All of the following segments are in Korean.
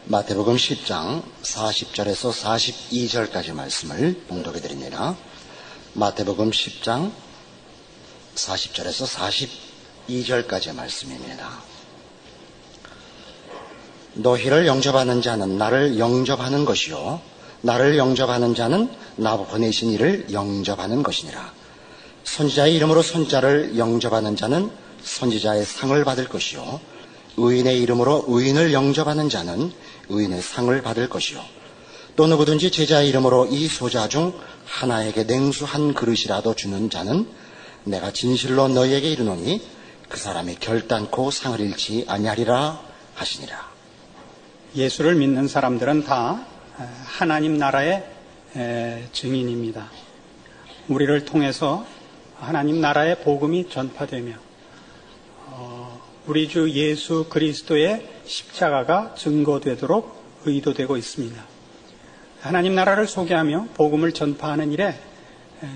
마태복음 10장 40절에서 42절까지 말씀을 봉독해 드립니다. 마태복음 10장 40절에서 42절까지 말씀입니다. 너희를 영접하는 자는 나를 영접하는 것이요 나를 영접하는 자는 나 보내신 이를 영접하는 것이니라. 선지자의 이름으로 선지자를 영접하는 자는 선지자의 상을 받을 것이요 의인의 이름으로 의인을 영접하는 자는 의인의 상을 받을 것이요 또 누구든지 제자의 이름으로 이 소자 중 하나에게 냉수 한 그릇이라도 주는 자는 내가 진실로 너희에게 이르노니 그 사람이 결단코 상을 잃지 아니하리라 하시니라. 예수를 믿는 사람들은 다 하나님 나라의 증인입니다. 우리를 통해서 하나님 나라의 복음이 전파되며 우리 주 예수 그리스도의 십자가가 증거되도록 의도되고 있습니다. 하나님 나라를 소개하며 복음을 전파하는 일에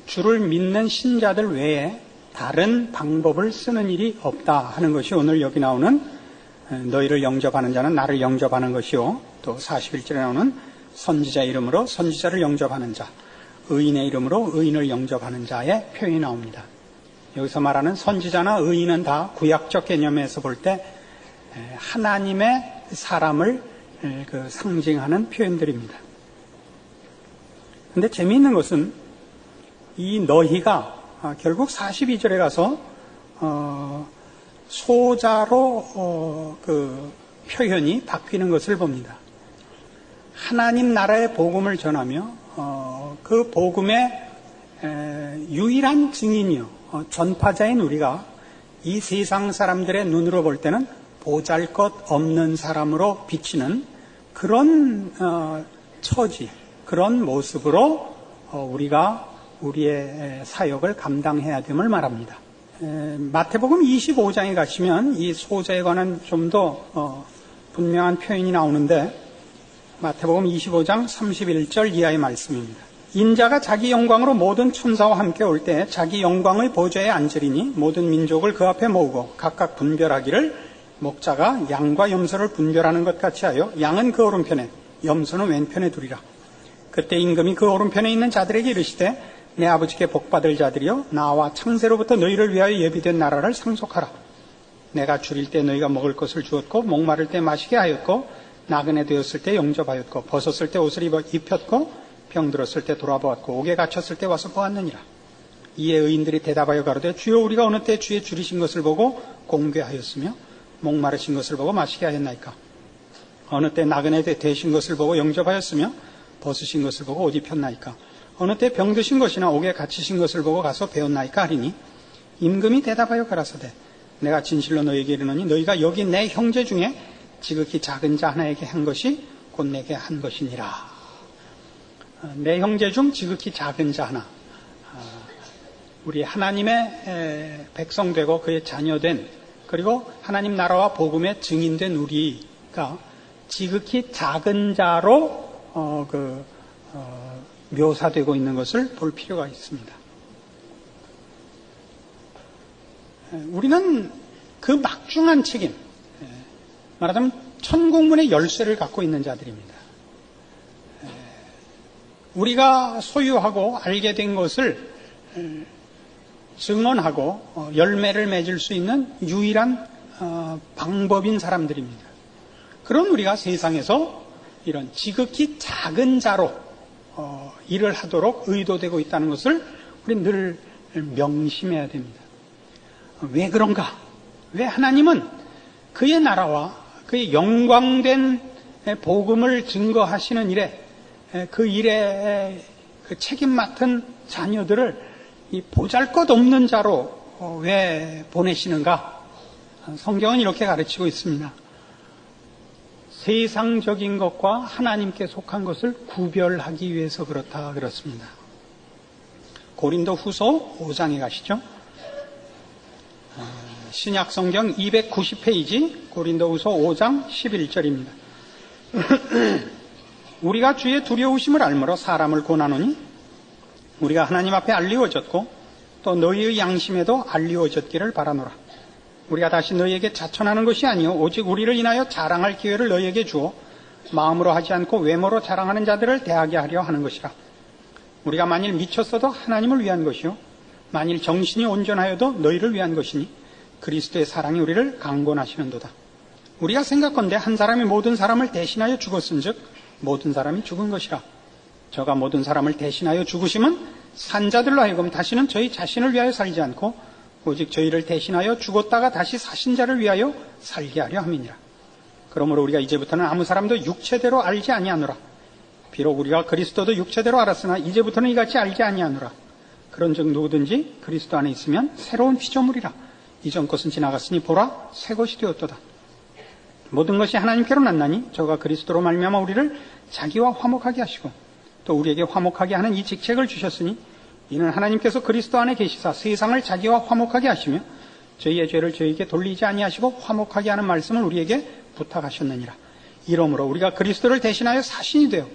주를 믿는 신자들 외에 다른 방법을 쓰는 일이 없다 하는 것이 오늘 여기 나오는 너희를 영접하는 자는 나를 영접하는 것이요 또 41절에 나오는 선지자 이름으로 선지자를 영접하는 자, 의인의 이름으로 의인을 영접하는 자의 표현이 나옵니다. 여기서 말하는 선지자나 의인은 다 구약적 개념에서 볼 때 하나님의 사람을 상징하는 표현들입니다. 그런데 재미있는 것은 이 너희가 결국 42절에 가서 소자로 표현이 바뀌는 것을 봅니다. 하나님 나라의 복음을 전하며 그 복음의 유일한 증인이요 전파자인 우리가 이 세상 사람들의 눈으로 볼 때는 보잘것없는 사람으로 비치는 그런 처지, 그런 모습으로 우리가 우리의 사역을 감당해야 됨을 말합니다. 마태복음 25장에 가시면 이 소자에 관한 좀 더 분명한 표현이 나오는데 마태복음 25장 31절 이하의 말씀입니다. 인자가 자기 영광으로 모든 천사와 함께 올 때 자기 영광의 보좌에 앉으리니 모든 민족을 그 앞에 모으고 각각 분별하기를 목자가 양과 염소를 분별하는 것 같이 하여 양은 그 오른편에 염소는 왼편에 두리라. 그때 임금이 그 오른편에 있는 자들에게 이르시되 내 아버지께 복받을 자들이여 나와 창세로부터 너희를 위하여 예비된 나라를 상속하라. 내가 줄일 때 너희가 먹을 것을 주었고 목마를 때 마시게 하였고 나그네 되었을 때 영접하였고 벗었을 때 옷을 입혔고 병들었을 때 돌아보았고 옥에 갇혔을 때 와서 보았느니라. 이에 의인들이 대답하여 가로되 주여 우리가 어느 때 주의 줄이신 것을 보고 공개하였으며 목마르신 것을 보고 마시게 하였나이까. 어느 때 나그네 되신 것을 보고 영접하였으며 벗으신 것을 보고 옷 입혔나이까. 어느 때 병드신 것이나 옥에 갇히신 것을 보고 가서 배웠나이까 하리니 임금이 대답하여 가라사대 내가 진실로 너희에게 이르노니 너희가 여기 내 형제 중에 지극히 작은 자 하나에게 한 것이 곧 내게 한 것이니라. 내 형제 중 지극히 작은 자 하나, 우리 하나님의 백성되고 그의 자녀된 그리고 하나님 나라와 복음의 증인된 우리가 지극히 작은 자로 묘사되고 있는 것을 볼 필요가 있습니다. 우리는 그 막중한 책임, 말하자면 천국문의 열쇠를 갖고 있는 자들입니다. 우리가 소유하고 알게 된 것을 증언하고 열매를 맺을 수 있는 유일한 방법인 사람들입니다. 그런 우리가 세상에서 이런 지극히 작은 자로 일을 하도록 의도되고 있다는 것을 우리 늘 명심해야 됩니다. 왜 그런가? 왜 하나님은 그의 나라와 그의 영광된 복음을 증거하시는 일에 그 일에 그 책임 맡은 자녀들을 이 보잘것없는 자로 왜 보내시는가? 성경은 이렇게 가르치고 있습니다. 세상적인 것과 하나님께 속한 것을 구별하기 위해서 그렇습니다. 고린도 후서 5장에 가시죠. 신약 성경 290페이지 고린도 후서 5장 11절입니다. 우리가 주의 두려우심을 알므로 사람을 권하노니 우리가 하나님 앞에 알리워졌고 또 너희의 양심에도 알리워졌기를 바라노라. 우리가 다시 너희에게 자천하는 것이 아니요 오직 우리를 인하여 자랑할 기회를 너희에게 주어 마음으로 하지 않고 외모로 자랑하는 자들을 대하게 하려 하는 것이라. 우리가 만일 미쳤어도 하나님을 위한 것이요 만일 정신이 온전하여도 너희를 위한 것이니 그리스도의 사랑이 우리를 강권하시는도다. 우리가 생각건대 한 사람이 모든 사람을 대신하여 죽었은즉 모든 사람이 죽은 것이라. 저가 모든 사람을 대신하여 죽으심은 산자들로 하여금 다시는 저희 자신을 위하여 살지 않고 오직 저희를 대신하여 죽었다가 다시 사신 자를 위하여 살게 하려 함이니라. 그러므로 우리가 이제부터는 아무 사람도 육체대로 알지 아니하노라. 비록 우리가 그리스도도 육체대로 알았으나 이제부터는 이같이 알지 아니하노라. 그런즉 누구든지 그리스도 안에 있으면 새로운 피조물이라. 이전 것은 지나갔으니 보라 새 것이 되었도다. 모든 것이 하나님께로 났나니 저가 그리스도로 말미암아 우리를 자기와 화목하게 하시고 또 우리에게 화목하게 하는 이 직책을 주셨으니 이는 하나님께서 그리스도 안에 계시사 세상을 자기와 화목하게 하시며 저희의 죄를 저희에게 돌리지 아니하시고 화목하게 하는 말씀을 우리에게 부탁하셨느니라. 이러므로 우리가 그리스도를 대신하여 사신이 되어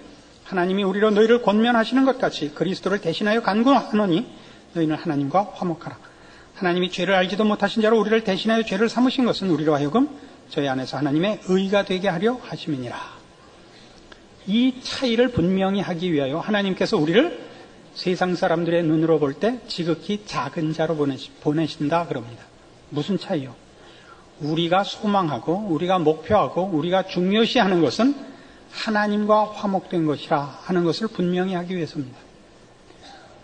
하나님이 우리로 너희를 권면하시는 것 같이 그리스도를 대신하여 간구하노니 너희는 하나님과 화목하라. 하나님이 죄를 알지도 못하신 자로 우리를 대신하여 죄를 삼으신 것은 우리로 하여금 저희 안에서 하나님의 의가 되게 하려 하심이니라. 이 차이를 분명히 하기 위하여 하나님께서 우리를 세상 사람들의 눈으로 볼 때 지극히 작은 자로 보내신다 그럽니다. 무슨 차이요? 우리가 소망하고 우리가 목표하고 우리가 중요시하는 것은 하나님과 화목된 것이라 하는 것을 분명히 하기 위해서입니다.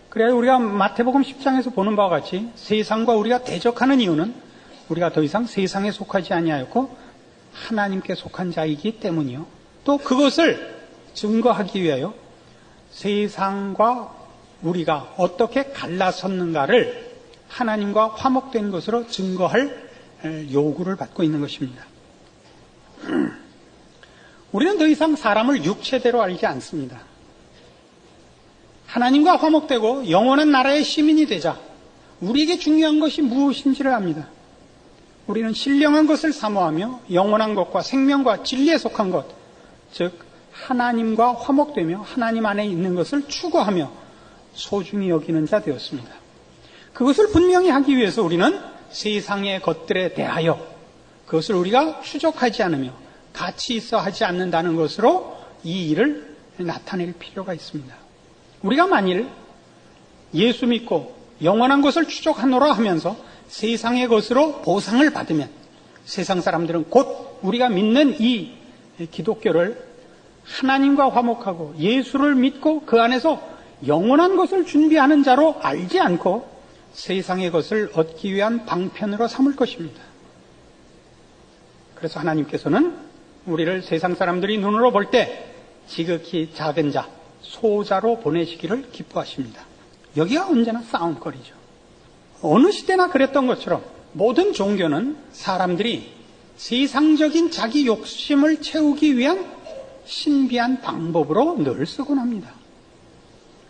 그래야 우리가 마태복음 10장에서 보는 바와 같이 세상과 우리가 대적하는 이유는 우리가 더 이상 세상에 속하지 아니하였고 하나님께 속한 자이기 때문이요. 또 그것을 증거하기 위하여 세상과 우리가 어떻게 갈라섰는가를 하나님과 화목된 것으로 증거할 요구를 받고 있는 것입니다. 우리는 더 이상 사람을 육체대로 알지 않습니다. 하나님과 화목되고 영원한 나라의 시민이 되자 우리에게 중요한 것이 무엇인지를 압니다. 우리는 신령한 것을 사모하며 영원한 것과 생명과 진리에 속한 것, 즉 하나님과 화목되며 하나님 안에 있는 것을 추구하며 소중히 여기는 자 되었습니다. 그것을 분명히 하기 위해서 우리는 세상의 것들에 대하여 그것을 우리가 추적하지 않으며 가치 있어 하지 않는다는 것으로 이 일을 나타낼 필요가 있습니다. 우리가 만일 예수 믿고 영원한 것을 추적하노라 하면서 세상의 것으로 보상을 받으면 세상 사람들은 곧 우리가 믿는 이 기독교를 하나님과 화목하고 예수를 믿고 그 안에서 영원한 것을 준비하는 자로 알지 않고 세상의 것을 얻기 위한 방편으로 삼을 것입니다. 그래서 하나님께서는 우리를 세상 사람들이 눈으로 볼 때 지극히 작은 자, 소자로 보내시기를 기뻐하십니다. 여기가 언제나 싸움거리죠. 어느 시대나 그랬던 것처럼 모든 종교는 사람들이 세상적인 자기 욕심을 채우기 위한 신비한 방법으로 늘 쓰곤 합니다.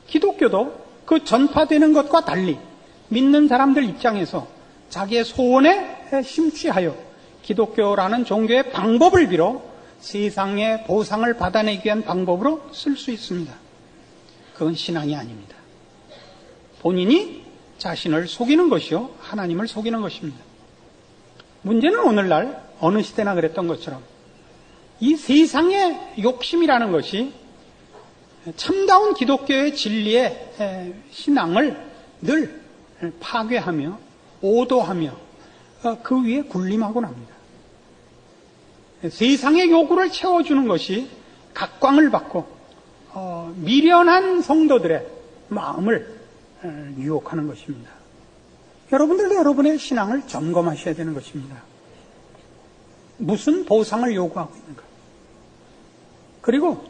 기독교도 그 전파되는 것과 달리 믿는 사람들 입장에서 자기의 소원에 심취하여 기독교라는 종교의 방법을 빌어 세상의 보상을 받아내기 위한 방법으로 쓸 수 있습니다. 그건 신앙이 아닙니다. 본인이 자신을 속이는 것이요 하나님을 속이는 것입니다. 문제는 오늘날 어느 시대나 그랬던 것처럼 이 세상의 욕심이라는 것이 참다운 기독교의 진리의 신앙을 늘 파괴하며 오도하며 그 위에 군림하곤 합니다. 세상의 요구를 채워주는 것이 각광을 받고 미련한 성도들의 마음을 유혹하는 것입니다. 여러분들도 여러분의 신앙을 점검하셔야 되는 것입니다. 무슨 보상을 요구하고 있는가? 그리고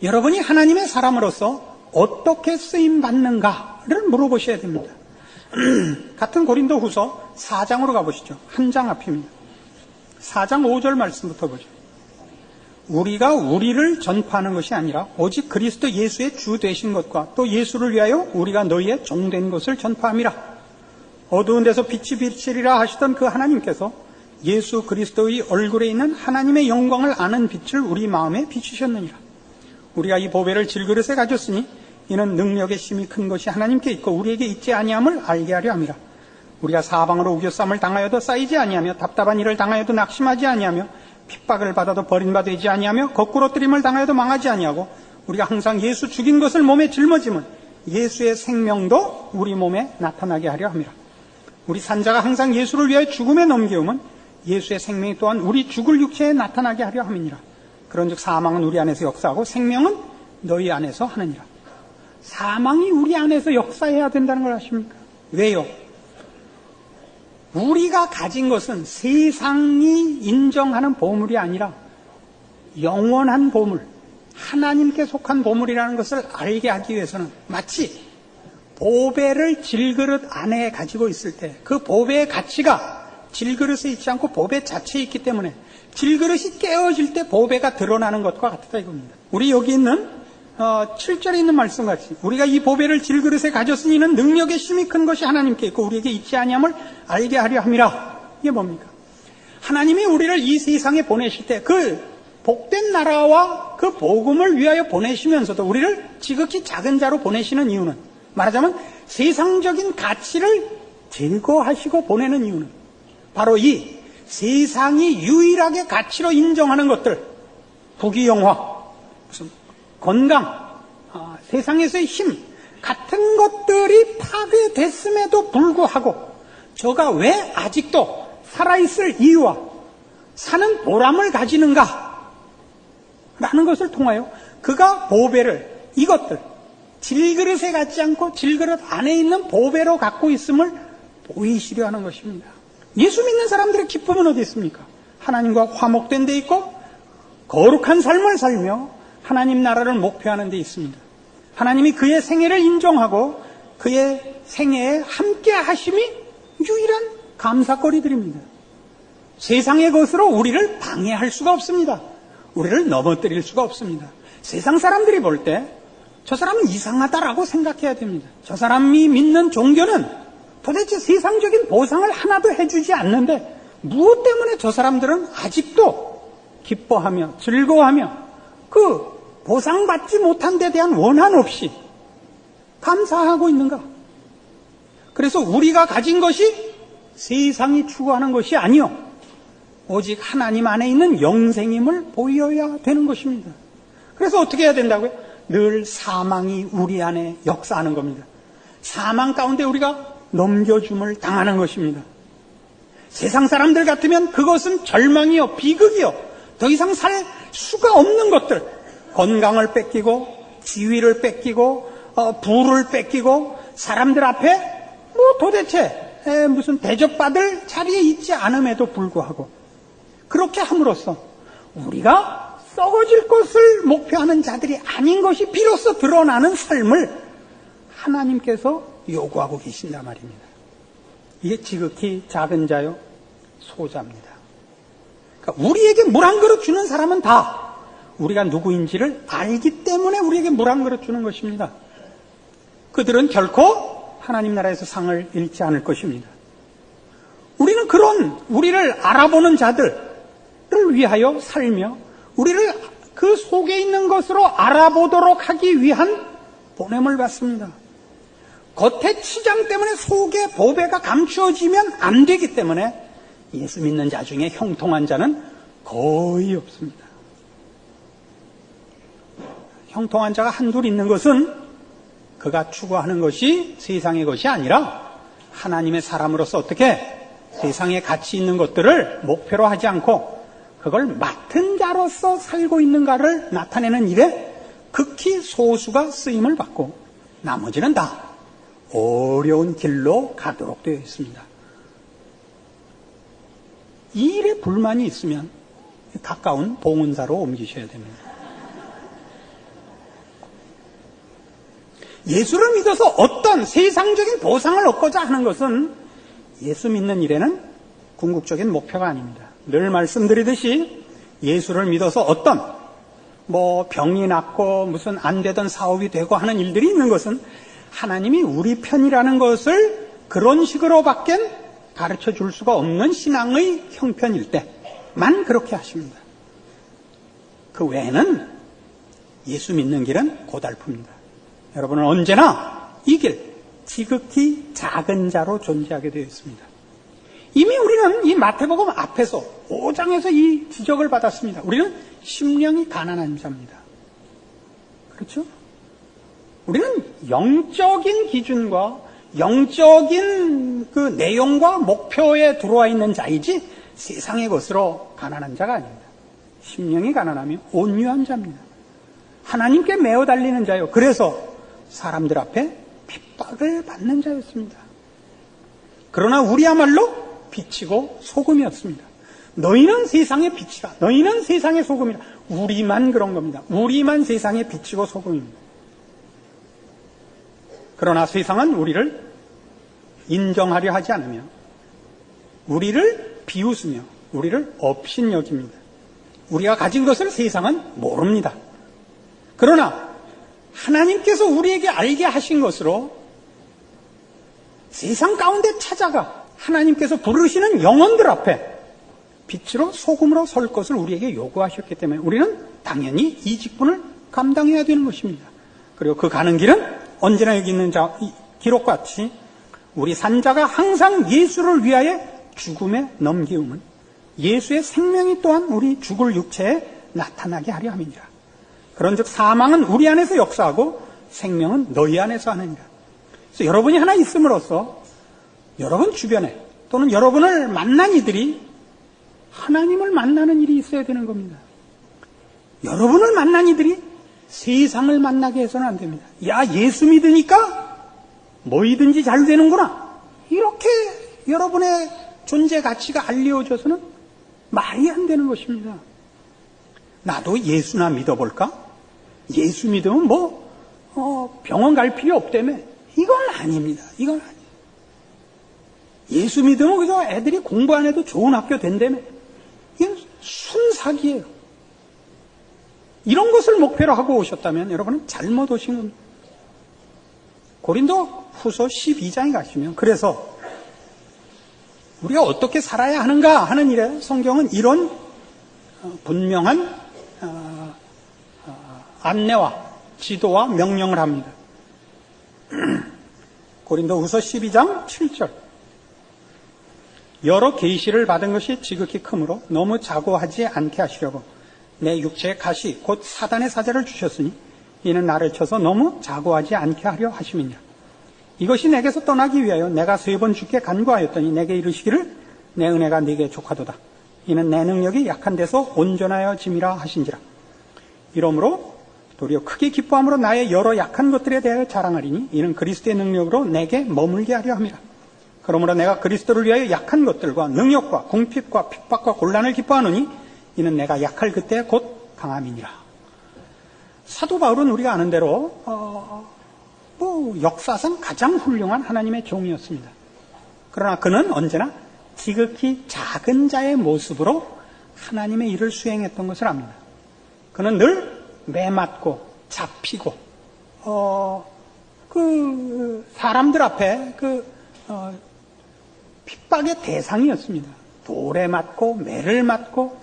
여러분이 하나님의 사람으로서 어떻게 쓰임받는가를 물어보셔야 됩니다. 같은 고린도 후서 4장으로 가보시죠. 한 장 앞입니다. 4장 5절 말씀부터 보죠. 우리가 우리를 전파하는 것이 아니라 오직 그리스도 예수의 주 되신 것과 또 예수를 위하여 우리가 너희의 종된 것을 전파함이라. 어두운 데서 빛이 비치리라 하시던 그 하나님께서 예수 그리스도의 얼굴에 있는 하나님의 영광을 아는 빛을 우리 마음에 비추셨느니라. 우리가 이 보배를 질그릇에 가졌으니 이는 능력의 심이 큰 것이 하나님께 있고 우리에게 있지 아니함을 알게 하려 함이라. 우리가 사방으로 우겨쌈을 당하여도 쌓이지 아니하며 답답한 일을 당하여도 낙심하지 아니하며 핍박을 받아도 버림받지 아니하며 거꾸로 뜨림을 당하여도 망하지 아니하고 우리가 항상 예수 죽인 것을 몸에 짊어지면 예수의 생명도 우리 몸에 나타나게 하려 함이라. 우리 산자가 항상 예수를 위하여 죽음에 넘겨오면 예수의 생명이 또한 우리 죽을 육체에 나타나게 하려 함이니라. 그런즉 사망은 우리 안에서 역사하고 생명은 너희 안에서 하느니라. 사망이 우리 안에서 역사해야 된다는 걸 아십니까? 왜요? 우리가 가진 것은 세상이 인정하는 보물이 아니라 영원한 보물, 하나님께 속한 보물이라는 것을 알게 하기 위해서는 마치 보배를 질그릇 안에 가지고 있을 때 그 보배의 가치가 질그릇에 있지 않고 보배 자체에 있기 때문에 질그릇이 깨어질 때 보배가 드러나는 것과 같다 이겁니다. 우리 여기 있는 7절에 있는 말씀같이 우리가 이 보배를 질그릇에 가졌으니 이는 능력의 심이 큰 것이 하나님께 있고 우리에게 있지 아니함을 알게 하려 함이라. 이게 뭡니까? 하나님이 우리를 이 세상에 보내실 때 그 복된 나라와 그 복음을 위하여 보내시면서도 우리를 지극히 작은 자로 보내시는 이유는, 말하자면 세상적인 가치를 제거하시고 보내는 이유는 바로 이 세상이 유일하게 가치로 인정하는 것들, 부귀영화, 무슨 건강, 세상에서의 힘 같은 것들이 파괴됐음에도 불구하고 저가 왜 아직도 살아있을 이유와 사는 보람을 가지는가 라는 것을 통하여 그가 보배를, 이것들 질그릇에 갖지 않고 질그릇 안에 있는 보배로 갖고 있음을 보이시려 하는 것입니다. 예수 믿는 사람들의 기쁨은 어디 있습니까? 하나님과 화목된 데 있고 거룩한 삶을 살며 하나님 나라를 목표하는 데 있습니다. 하나님이 그의 생애를 인정하고 그의 생애에 함께 하심이 유일한 감사거리들입니다. 세상의 것으로 우리를 방해할 수가 없습니다. 우리를 넘어뜨릴 수가 없습니다. 세상 사람들이 볼 때 저 사람은 이상하다라고 생각해야 됩니다. 저 사람이 믿는 종교는 도대체 세상적인 보상을 하나도 해주지 않는데 무엇 때문에 저 사람들은 아직도 기뻐하며 즐거워하며 그 보상받지 못한 데 대한 원한 없이 감사하고 있는가? 그래서 우리가 가진 것이 세상이 추구하는 것이 아니요 오직 하나님 안에 있는 영생임을 보여야 되는 것입니다. 그래서 어떻게 해야 된다고요? 늘 사망이 우리 안에 역사하는 겁니다. 사망 가운데 우리가 넘겨줌을 당하는 것입니다. 세상 사람들 같으면 그것은 절망이요, 비극이요, 더 이상 살 수가 없는 것들, 건강을 뺏기고 지위를 뺏기고 부를 뺏기고 사람들 앞에 뭐 도대체 무슨 대접받을 자리에 있지 않음에도 불구하고 그렇게 함으로써 우리가 썩어질 것을 목표하는 자들이 아닌 것이 비로소 드러나는 삶을 하나님께서 요구하고 계신단 말입니다. 이게 지극히 작은 자요 소자입니다. 그러니까 우리에게 물 한 그릇 주는 사람은 다 우리가 누구인지를 알기 때문에 우리에게 물 한 그릇 주는 것입니다. 그들은 결코 하나님 나라에서 상을 잃지 않을 것입니다. 우리는 그런 우리를 알아보는 자들을 위하여 살며 우리를 그 속에 있는 것으로 알아보도록 하기 위한 보냄을 받습니다. 겉의 치장 때문에 속에 보배가 감추어지면 안 되기 때문에 예수 믿는 자 중에 형통한 자는 거의 없습니다. 형통한 자가 한둘 있는 것은 그가 추구하는 것이 세상의 것이 아니라 하나님의 사람으로서 어떻게 세상에 가치 있는 것들을 목표로 하지 않고 그걸 맡은 자로서 살고 있는가를 나타내는 일에 극히 소수가 쓰임을 받고 나머지는 다 어려운 길로 가도록 되어 있습니다. 이 일에 불만이 있으면 가까운 봉은사로 옮기셔야 됩니다. 예수를 믿어서 어떤 세상적인 보상을 얻고자 하는 것은 예수 믿는 일에는 궁극적인 목표가 아닙니다. 늘 말씀드리듯이 예수를 믿어서 어떤 병이 낫고 무슨 안 되던 사업이 되고 하는 일들이 있는 것은 하나님이 우리 편이라는 것을 그런 식으로밖에 가르쳐 줄 수가 없는 신앙의 형편일 때만 그렇게 하십니다. 그 외에는 예수 믿는 길은 고달픕니다. 여러분은 언제나 이 길, 지극히 작은 자로 존재하게 되어 있습니다. 이미 우리는 이 마태복음 앞에서 5장에서 이 지적을 받았습니다. 우리는 심령이 가난한 자입니다. 그렇죠? 우리는 영적인 기준과 영적인 그 내용과 목표에 들어와 있는 자이지 세상의 것으로 가난한 자가 아닙니다. 심령이 가난하며 온유한 자입니다. 하나님께 매어 달리는 자요. 그래서 사람들 앞에 핍박을 받는 자였습니다. 그러나 우리야말로 빛이고 소금이었습니다. 너희는 세상의 빛이라. 너희는 세상의 소금이라. 우리만 그런 겁니다. 우리만 세상의 빛이고 소금입니다. 그러나 세상은 우리를 인정하려 하지 않으며 우리를 비웃으며 우리를 업신여깁니다. 우리가 가진 것을 세상은 모릅니다. 그러나 하나님께서 우리에게 알게 하신 것으로 세상 가운데 찾아가 하나님께서 부르시는 영혼들 앞에 빛으로 소금으로 설 것을 우리에게 요구하셨기 때문에 우리는 당연히 이 직분을 감당해야 되는 것입니다. 그리고 그 가는 길은 언제나 여기 있는 기록같이 우리 산자가 항상 예수를 위하여 죽음에 넘기움은 예수의 생명이 또한 우리 죽을 육체에 나타나게 하려 함이니라. 그런즉 사망은 우리 안에서 역사하고 생명은 너희 안에서 하느니라. 그래서 여러분이 하나 있음으로써 여러분 주변에 또는 여러분을 만난 이들이 하나님을 만나는 일이 있어야 되는 겁니다. 여러분을 만난 이들이 세상을 만나게 해서는 안 됩니다. 야, 예수 믿으니까 뭐이든지 잘 되는구나. 이렇게 여러분의 존재 가치가 알려져서는 말이 안 되는 것입니다. 나도 예수나 믿어볼까? 예수 믿으면 병원 갈 필요 없다며. 이건 아닙니다. 이건 아니에요. 예수 믿으면 그저 애들이 공부 안 해도 좋은 학교 된다며. 이건 순사기예요. 이런 것을 목표로 하고 오셨다면 여러분은 잘못 오신 겁니다. 고린도 후서 12장에 가시면 그래서 우리가 어떻게 살아야 하는가 하는 일에 성경은 이런 분명한 안내와 지도와 명령을 합니다. 고린도 후서 12장 7절 여러 계시를 받은 것이 지극히 크므로 너무 자고하지 않게 하시려고 내 육체의 가시 곧 사단의 사자를 주셨으니 이는 나를 쳐서 너무 자고하지 않게 하려 하심이니라. 이것이 내게서 떠나기 위하여 내가 3번 주께 간구하였더니 내게 이르시기를 내 은혜가 네게 족하도다. 이는 내 능력이 약한 데서 온전하여 짐이라 하신지라. 이러므로 도리어 크게 기뻐함으로 나의 여러 약한 것들에 대하여 자랑하리니 이는 그리스도의 능력으로 내게 머물게 하려 함이라. 그러므로 내가 그리스도를 위하여 약한 것들과 능력과 궁핍과 핍박과 곤란을 기뻐하노니 이는 내가 약할 그때 곧 강함이니라. 사도 바울은 우리가 아는 대로 역사상 가장 훌륭한 하나님의 종이었습니다. 그러나 그는 언제나 지극히 작은 자의 모습으로 하나님의 일을 수행했던 것을 압니다. 그는 늘 매맞고 잡히고 사람들 앞에 핍박의 대상이었습니다. 돌에 맞고 매를 맞고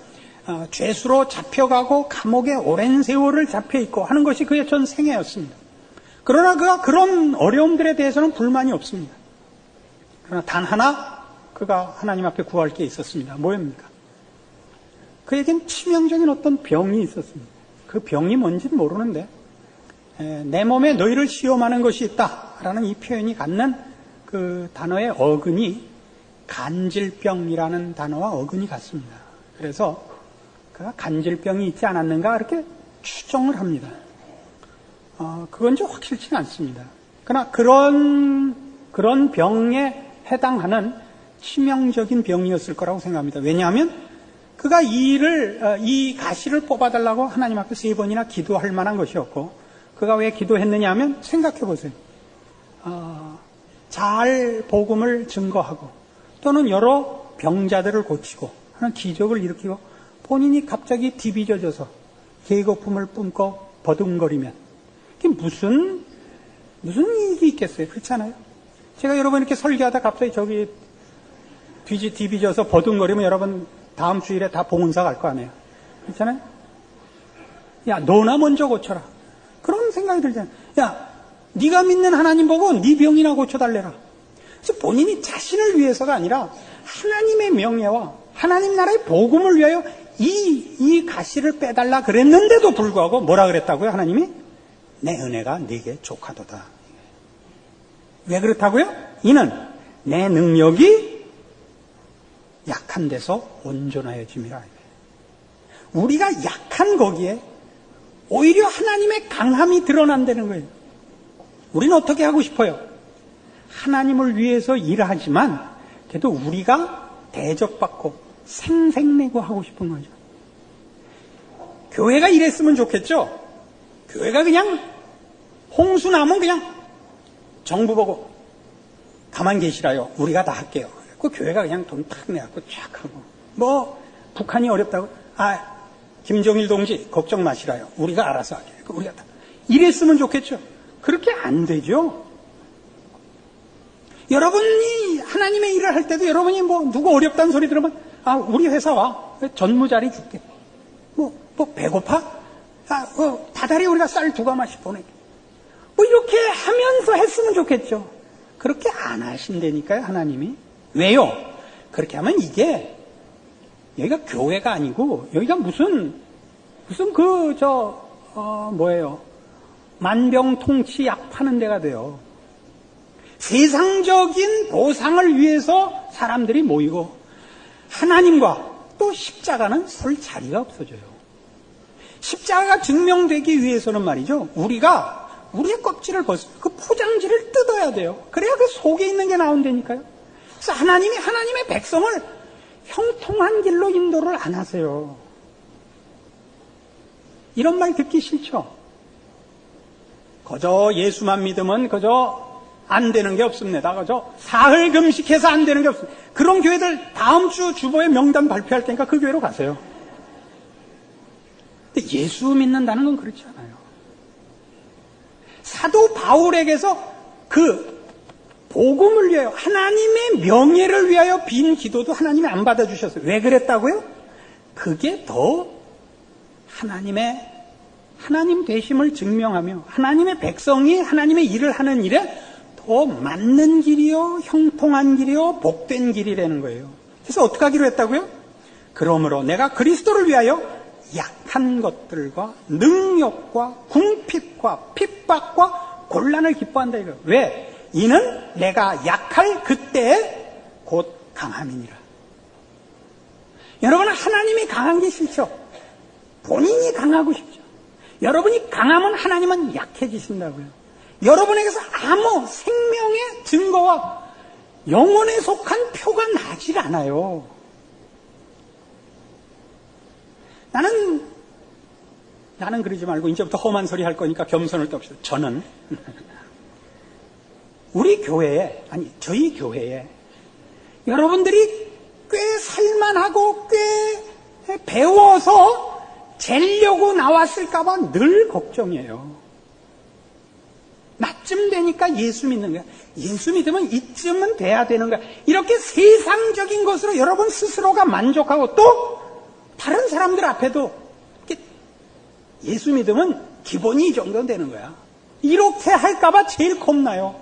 죄수로 잡혀가고 감옥에 오랜 세월을 잡혀있고 하는 것이 그의 전 생애였습니다. 그러나 그가 그런 어려움들에 대해서는 불만이 없습니다. 그러나 단 하나 그가 하나님 앞에 구할 게 있었습니다. 뭐입니까? 그에겐 치명적인 어떤 병이 있었습니다. 그 병이 뭔지는 모르는데 내 몸에 너희를 시험하는 것이 있다라는 이 표현이 갖는 그 단어의 어근이 간질병이라는 단어와 어근이 같습니다. 그래서 그가 간질병이 있지 않았는가 이렇게 추정을 합니다. 그건 좀 확실치는 않습니다. 그러나 그런 병에 해당하는 치명적인 병이었을 거라고 생각합니다. 왜냐하면 그가 이 가시를 뽑아달라고 하나님 앞에 3번이나 기도할 만한 것이었고 그가 왜 기도했느냐 하면 생각해 보세요. 잘 복음을 증거하고 또는 여러 병자들을 고치고 하는 기적을 일으키고 본인이 갑자기 디비져져서 계거품을 뿜고 버둥거리면 그게 무슨 이익이 있겠어요? 그렇잖아요? 제가 여러분 이렇게 설교하다 갑자기 저기 디비져서 버둥거리면 여러분 다음 주일에 다 봉은사 갈 거 아니에요? 그렇잖아요? 야, 너나 먼저 고쳐라. 그런 생각이 들잖아요. 야, 네가 믿는 하나님 보고 네 병이나 고쳐달래라. 그래서 본인이 자신을 위해서가 아니라 하나님의 명예와 하나님 나라의 복음을 위하여 이 가시를 빼달라 그랬는데도 불구하고 뭐라 그랬다고요? 하나님이 내 은혜가 네게 족하도다. 왜 그렇다고요? 이는 내 능력이 약한 데서 온전하여짐이라. 우리가 약한 거기에 오히려 하나님의 강함이 드러난다는 거예요. 우리는 어떻게 하고 싶어요? 하나님을 위해서 일하지만 그래도 우리가 대접받고 생색내고 하고 싶은 거죠. 교회가 이랬으면 좋겠죠? 교회가 그냥 홍수 나면 그냥 정부 보고 가만 계시라요. 우리가 다 할게요. 그 교회가 그냥 돈 탁 내갖고 쫙 하고 뭐 북한이 어렵다고 김정일 동지 걱정 마시라요. 우리가 알아서 할게요. 우리가 다 이랬으면 좋겠죠. 그렇게 안 되죠. 여러분이 하나님의 일을 할 때도 여러분이 뭐 누구 어렵다는 소리 들으면 우리 회사 와 전무자리 줄게. 뭐 배고파? 다달이 우리가 쌀 2가마씩 보낼게. 뭐 이렇게 하면서 했으면 좋겠죠. 그렇게 안 하신다니까요, 하나님이. 왜요? 그렇게 하면 이게 여기가 교회가 아니고 여기가 무슨 뭐예요? 만병통치 약 파는 데가 돼요. 세상적인 보상을 위해서 사람들이 모이고 하나님과 또 십자가는 설 자리가 없어져요. 십자가가 증명되기 위해서는 말이죠. 우리의 껍질을 그 포장지를 뜯어야 돼요. 그래야 그 속에 있는 게 나온다니까요. 그래서 하나님이 하나님의 백성을 형통한 길로 인도를 안 하세요. 이런 말 듣기 싫죠? 그저 예수만 믿으면 그저 안 되는 게 없습니다. 그저 사흘 금식해서 안 되는 게 없습니다. 그런 교회들 다음 주 주보에 명단 발표할 테니까 그 교회로 가세요. 근데 예수 믿는다는 건 그렇지 않아요. 사도 바울에게서 그 복음을 위하여 하나님의 명예를 위하여 빈 기도도 하나님이 안 받아주셨어요. 왜 그랬다고요? 그게 더 하나님 되심을 증명하며 하나님의 백성이 하나님의 일을 하는 일에 더 맞는 길이요, 형통한 길이요, 복된 길이라는 거예요. 그래서 어떻게 하기로 했다고요? 그러므로 내가 그리스도를 위하여 약한 것들과 능력과 궁핍과 핍박과 곤란을 기뻐한다 이거예요. 왜? 이는 내가 약할 그때에 곧 강함이니라. 여러분은 하나님이 강한 게 싫죠? 본인이 강하고 싶죠? 여러분이 강하면 하나님은 약해지신다고요. 여러분에게서 아무 생명의 증거와 영혼에 속한 표가 나질 않아요. 나는 그러지 말고 이제부터 험한 소리 할 거니까 겸손을 떱시다. 저는 저희 교회에 여러분들이 꽤 살만하고 꽤 배워서 재려고 나왔을까봐 늘 걱정이에요. 나쯤 되니까 예수 믿는 거야. 예수 믿으면 이쯤은 돼야 되는 거야. 이렇게 세상적인 것으로 여러분 스스로가 만족하고 또 다른 사람들 앞에도 예수 믿으면 기본이 이 정도 되는 거야. 이렇게 할까봐 제일 겁나요.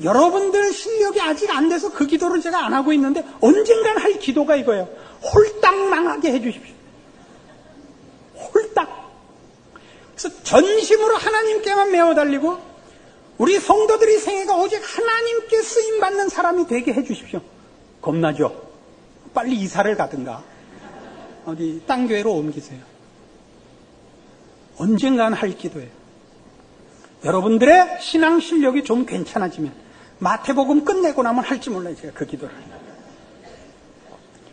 여러분들 실력이 아직 안 돼서 그 기도를 제가 안 하고 있는데 언젠간 할 기도가 이거예요. 홀딱 망하게 해주십시오. 홀딱. 그래서 전심으로 하나님께만 메어달리고 우리 성도들이 생애가 오직 하나님께 쓰임받는 사람이 되게 해주십시오. 겁나죠? 빨리 이사를 가든가 어디 딴 교회로 옮기세요. 언젠간 할 기도예요. 여러분들의 신앙 실력이 좀 괜찮아지면 마태복음 끝내고 나면 할지 몰라요. 제가 그 기도를.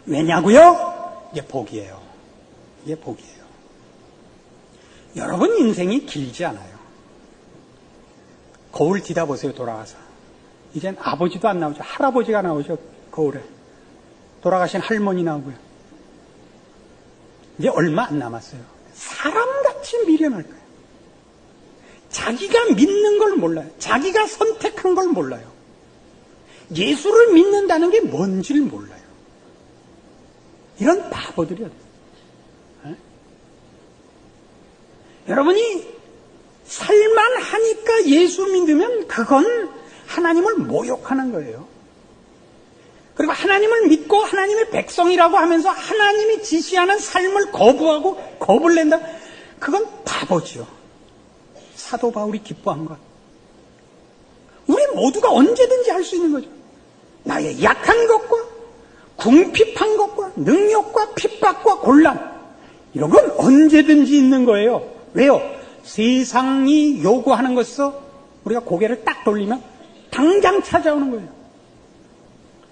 왜냐고요? 이게 복이에요. 이게 복이에요. 여러분 인생이 길지 않아요. 거울 뒤다보세요. 돌아가서. 이젠 아버지도 안 나오죠. 할아버지가 나오죠. 거울에. 돌아가신 할머니 나오고요. 이제 얼마 안 남았어요. 사람같이 미련할 거예요. 자기가 믿는 걸 몰라요. 자기가 선택한 걸 몰라요. 예수를 믿는다는 게 뭔지를 몰라요. 이런 바보들이 어디 있어요? 여러분이 살만하니까 예수 믿으면 그건 하나님을 모욕하는 거예요. 그리고 하나님을 믿고 하나님의 백성이라고 하면서 하나님이 지시하는 삶을 거부하고 겁을 낸다. 그건 바보죠. 사도 바울이 기뻐한 것. 우리 모두가 언제든지 할 수 있는 거죠. 나의 약한 것과 궁핍한 것과 능력과 핍박과 곤란, 이런 건 언제든지 있는 거예요. 왜요? 세상이 요구하는 것에서 우리가 고개를 딱 돌리면 당장 찾아오는 거예요.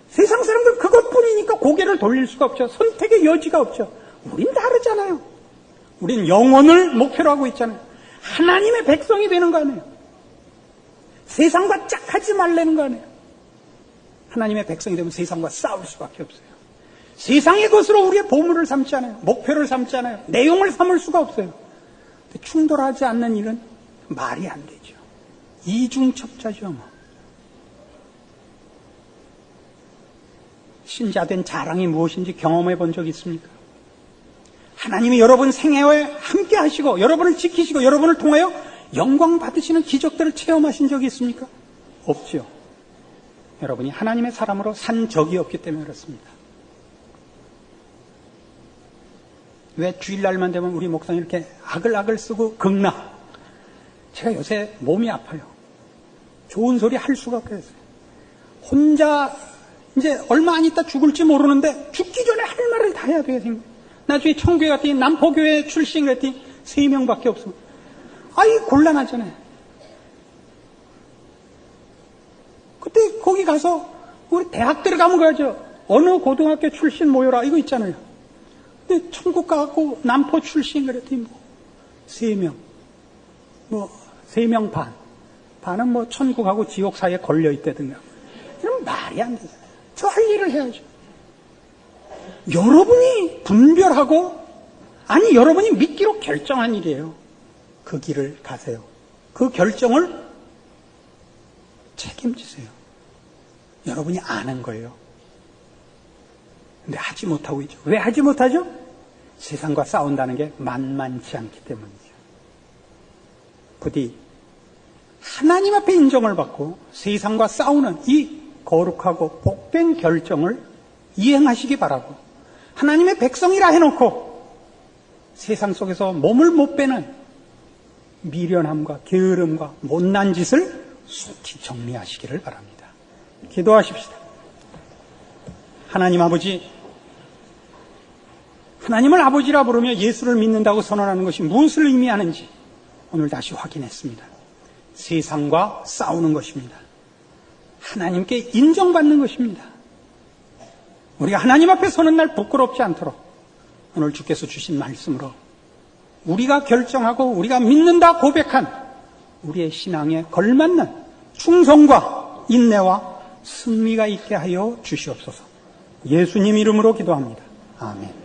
세상 사람들은 그것뿐이니까 고개를 돌릴 수가 없죠. 선택의 여지가 없죠. 우린 다르잖아요. 우린 영혼을 목표로 하고 있잖아요. 하나님의 백성이 되는 거 아니에요. 세상과 짝하지 말라는 거 아니에요. 하나님의 백성이 되면 세상과 싸울 수밖에 없어요. 세상의 것으로 우리의 보물을 삼지 않아요. 목표를 삼지 않아요. 내용을 삼을 수가 없어요. 충돌하지 않는 일은 말이 안 되죠. 이중첩자죠. 뭐. 신자된 자랑이 무엇인지 경험해 본 적 있습니까? 하나님이 여러분 생애에 함께 하시고 여러분을 지키시고 여러분을 통하여 영광 받으시는 기적들을 체험하신 적이 있습니까? 없죠. 여러분이 하나님의 사람으로 산 적이 없기 때문에 그렇습니다. 왜 주일날만 되면 우리 목사님 이렇게 아글아글 쓰고 극나? 제가 요새 몸이 아파요. 좋은 소리 할 수가 없어요. 혼자 이제 얼마 안 있다 죽을지 모르는데 죽기 전에 할 말을 다 해야 되거든요. 나중에 청교회 갔더니 남포교회 출신 그랬더니 3명밖에 없어. 아이 곤란하잖아요. 그때 거기 가서 우리 대학 들어가면 그러죠. 어느 고등학교 출신 모여라 이거 있잖아요. 근데 천국 가갖고 남포 출신 그랬더니 3명 3명 반은 뭐 천국하고 지옥 사이에 걸려있다든가. 이런 말이 안 되잖아요. 저 할 일을 해야죠. 여러분이 분별하고, 아니, 여러분이 믿기로 결정한 일이에요. 그 길을 가세요. 그 결정을 책임지세요. 여러분이 아는 거예요. 근데 하지 못하고 있죠. 왜 하지 못하죠? 세상과 싸운다는 게 만만치 않기 때문이죠. 부디 하나님 앞에 인정을 받고 세상과 싸우는 이 거룩하고 복된 결정을 이행하시기 바라고, 하나님의 백성이라 해놓고 세상 속에서 몸을 못 빼는 미련함과 게으름과 못난 짓을 속히 정리하시기를 바랍니다. 기도하십시다. 하나님 아버지, 하나님을 아버지라 부르며 예수를 믿는다고 선언하는 것이 무엇을 의미하는지 오늘 다시 확인했습니다. 세상과 싸우는 것입니다. 하나님께 인정받는 것입니다. 우리가 하나님 앞에 서는 날 부끄럽지 않도록 오늘 주께서 주신 말씀으로 우리가 결정하고 우리가 믿는다 고백한 우리의 신앙에 걸맞는 충성과 인내와 승리가 있게 하여 주시옵소서. 예수님 이름으로 기도합니다. 아멘.